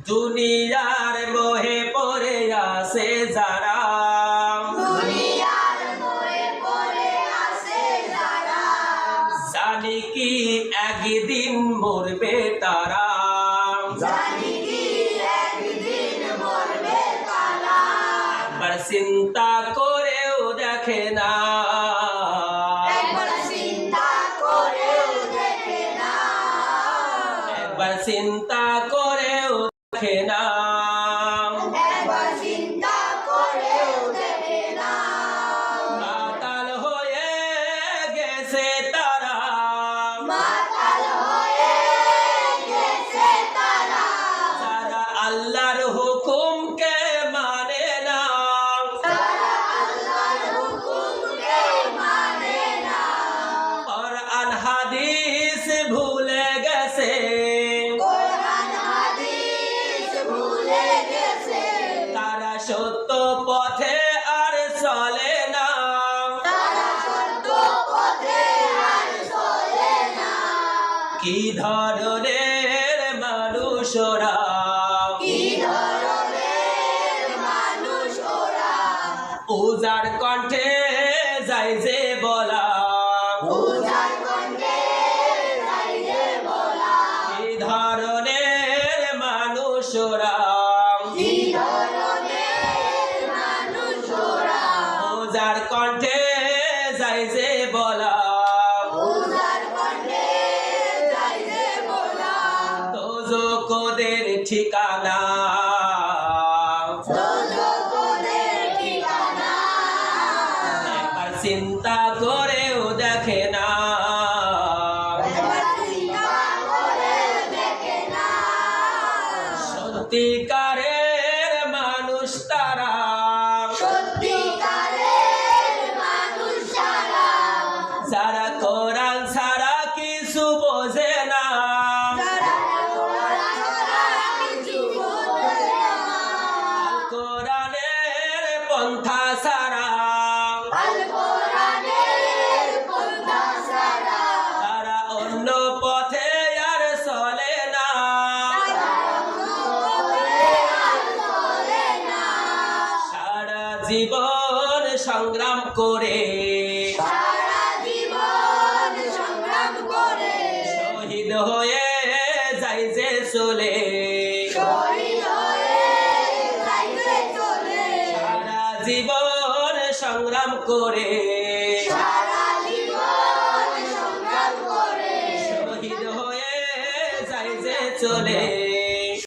দুনিয়ার মোহে পড়ে আছে যারা, দুনিয়ার মোহে পড়ে আছে যারা, জানি কি একদিন মরবে তারা, জানি কি একদিন মরবে তারা, একবার চিন্তা করেও দেখে না, একবার চিন্তা করেও দেখে না, একবার চিন্তা করেও দেখে না, একবার চিন্তা করেও দেখে না, মাতাল হয়ে গেছে তারা, মাতাল হয়ে গেছে তারা, যারা আল্লাহর হুকুমকে মানে না, তারা আল্লাহর হুকুমকে মানে না, কোরআন হাদিস ভুলে গেছে, কোরআন হাদিস ভুলে গেছে, তারা সত্য পথে আর চলে না, তারা সত্য পথে আর চলে না, কি ধরনের মানুষ ওরা, কি ধরনের মানুষ ওরা, উজাড় কণ্ঠে যাই যে বলা, উজাড় কণ্ঠে যাইবে বলা, কি ধরনের মানুষ ওরা, কি ধরনের মানুষ ওরা, উজাড় কণ্ঠে যাই যে বলা, উজাড় কণ্ঠে যাইবে বলা, দোজখদের ঠিকানা, দোজখদের ঠিকানা, একবার চিন্তা করেও দেখে না, একবার চিন্তা করে দেখে না, সত্যিকারের মানুষ তারা, সত্যিকারের মানুষ যারা, যারা কোরআন ছাড়া কিছু বোঝে না, যারা কোরআন ছাড়া কিছু বোঝে না, কোরআনের পন্থা ছাড়া, আল কোরআনের পন্থা ছাড়া, তারা অন্য পথে আর চলে না, তারা অন্য পথে আর চলে না, সারা জীবন সংগ্রাম করে, সারা জীবন সংগ্রাম করে, শহীদ হয়ে যাই যে চলে, শহীদ হয়ে যাইবে চলে, সারা জীবন সংগ্রাম করে, সারা জীবন সংগ্রাম করে, শহীদ হয়ে যাই যে চলে।